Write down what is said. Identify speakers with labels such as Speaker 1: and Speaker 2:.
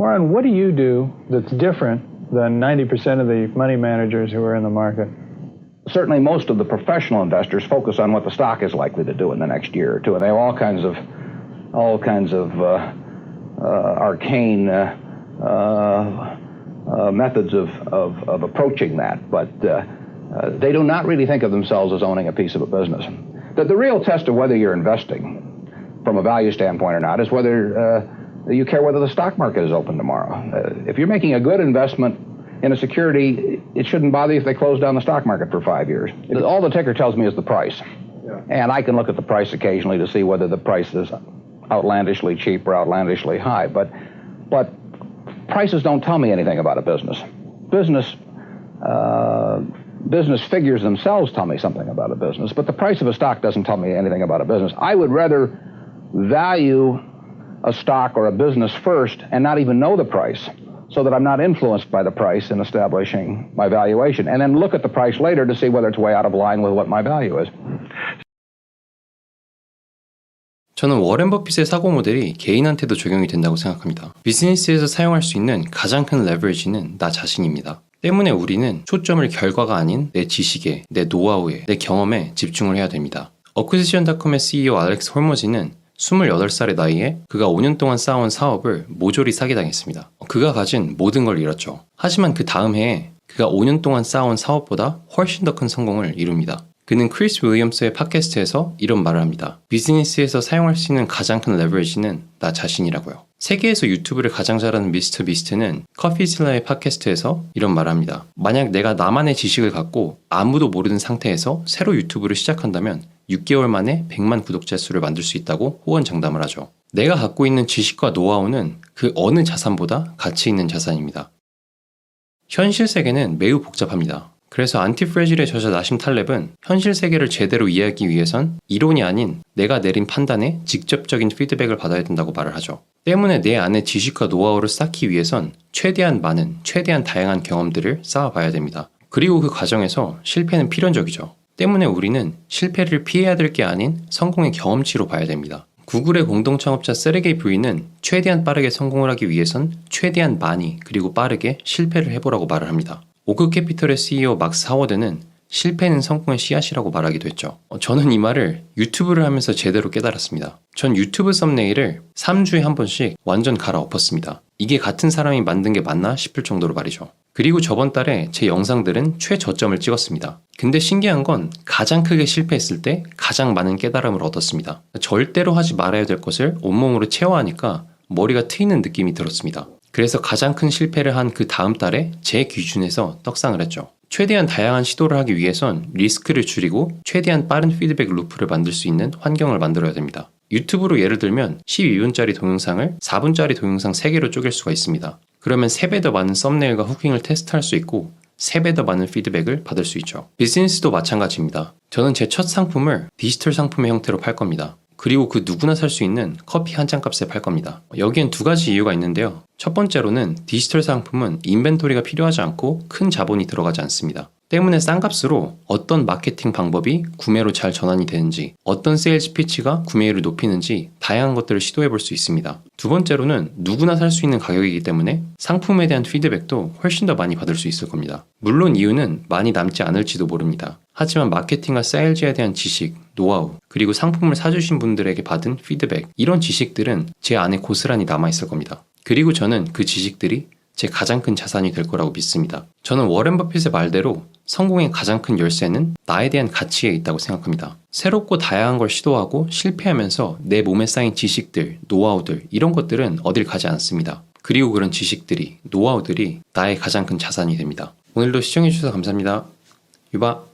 Speaker 1: Warren, what do you do that's different than 90% of the money managers who are in the market?
Speaker 2: Certainly most of the professional investors focus on what the stock is likely to do in the next year or two, and they have all kinds of arcane methods of approaching that, but they do not really think of themselves as owning a piece of a business. The real test of whether you're investing from a value standpoint or not is whether you care whether the stock market is open tomorrow. If you're making a good investment in a security, it shouldn't bother you if they close down the stock market for 5 years. All the ticker tells me is the price. Yeah. And I can look at the price occasionally to see whether the price is outlandishly cheap or outlandishly high. But prices don't tell me anything about a business. Business figures themselves tell me something about a business, but the price of a stock doesn't tell me anything about a business. I would rather value a stock or a business first and not even know the price, so that I'm not influenced by the price in establishing my valuation, and then look at the price later to see whether it's way out of line with what my value is.
Speaker 3: 저는 워렌 버핏의 사고 모델이 개인한테도 적용이 된다고 생각합니다. 비즈니스에서 사용할 수 있는 가장 큰 레버리지는 나 자신입니다. 때문에 우리는 초점을 결과가 아닌 내 지식에, 내 노하우에, 내 경험에 집중을 해야 됩니다. 어쿠지션닷컴의 CEO 알렉스 홀머지는 28살의 나이에 그가 5년 동안 쌓아온 사업을 모조리 사기당했습니다. 그가 가진 모든 걸 잃었죠. 하지만 그 다음 해에 그가 5년 동안 쌓아온 사업보다 훨씬 더 큰 성공을 이룹니다. 그는 크리스 윌리엄스의 팟캐스트에서 이런 말을 합니다. 비즈니스에서 사용할 수 있는 가장 큰 레버리지는 나 자신이라고요. 세계에서 유튜브를 가장 잘하는 미스터 비스트는 커피즐라의 팟캐스트에서 이런 말을 합니다. 만약 내가 나만의 지식을 갖고 아무도 모르는 상태에서 새로 유튜브를 시작한다면 6개월 만에 100만 구독자 수를 만들 수 있다고 호언장담을 하죠. 내가 갖고 있는 지식과 노하우는 그 어느 자산보다 가치 있는 자산입니다. 현실 세계는 매우 복잡합니다. 그래서 안티프레질의 저자 나심 탈렙은 현실 세계를 제대로 이해하기 위해선 이론이 아닌 내가 내린 판단에 직접적인 피드백을 받아야 된다고 말을 하죠. 때문에 내 안에 지식과 노하우를 쌓기 위해선 최대한 많은, 최대한 다양한 경험들을 쌓아봐야 됩니다. 그리고 그 과정에서 실패는 필연적이죠. 때문에 우리는 실패를 피해야 될 게 아닌 성공의 경험치로 봐야 됩니다. 구글의 공동 창업자 세르게이 브린은 최대한 빠르게 성공을 하기 위해선 최대한 많이 그리고 빠르게 실패를 해보라고 말을 합니다. 오크캐피털의 CEO 막스 하워드는 실패는 성공의 씨앗이라고 말하기도 했죠. 저는 이 말을 유튜브를 하면서 제대로 깨달았습니다. 전 유튜브 썸네일을 3주에 한 번씩 완전 갈아엎었습니다. 이게 같은 사람이 만든 게 맞나 싶을 정도로 말이죠. 그리고 저번 달에 제 영상들은 최저점을 찍었습니다. 근데 신기한 건 가장 크게 실패했을 때 가장 많은 깨달음을 얻었습니다. 절대로 하지 말아야 될 것을 온몸으로 체화하니까 머리가 트이는 느낌이 들었습니다. 그래서 가장 큰 실패를 한 그 다음 달에 제 기준에서 떡상을 했죠. 최대한 다양한 시도를 하기 위해선 리스크를 줄이고 최대한 빠른 피드백 루프를 만들 수 있는 환경을 만들어야 됩니다. 유튜브로 예를 들면 12분짜리 동영상을 4분짜리 동영상 3개로 쪼갤 수가 있습니다. 그러면 3배 더 많은 썸네일과 후킹을 테스트할 수 있고 3배 더 많은 피드백을 받을 수 있죠. 비즈니스도 마찬가지입니다. 저는 제 첫 상품을 디지털 상품의 형태로 팔 겁니다. 그리고 그 누구나 살 수 있는 커피 한 잔 값에 팔 겁니다. 여기엔 2가지 이유가 있는데요. 첫 번째로는 디지털 상품은 인벤토리가 필요하지 않고 큰 자본이 들어가지 않습니다. 때문에 싼 값으로 어떤 마케팅 방법이 구매로 잘 전환이 되는지, 어떤 세일즈 피치가 구매율을 높이는지 다양한 것들을 시도해 볼 수 있습니다. 두 번째로는 누구나 살 수 있는 가격이기 때문에 상품에 대한 피드백도 훨씬 더 많이 받을 수 있을 겁니다. 물론 이유는 많이 남지 않을지도 모릅니다. 하지만 마케팅과 세일즈에 대한 지식, 노하우, 그리고 상품을 사주신 분들에게 받은 피드백, 이런 지식들은 제 안에 고스란히 남아있을 겁니다. 그리고 저는 그 지식들이 제 가장 큰 자산이 될 거라고 믿습니다. 저는 워렌 버핏의 말대로 성공의 가장 큰 열쇠는 나에 대한 가치에 있다고 생각합니다. 새롭고 다양한 걸 시도하고 실패하면서 내 몸에 쌓인 지식들, 노하우들, 이런 것들은 어딜 가지 않습니다. 그리고 그런 지식들이, 노하우들이 나의 가장 큰 자산이 됩니다. 오늘도 시청해주셔서 감사합니다. 유바.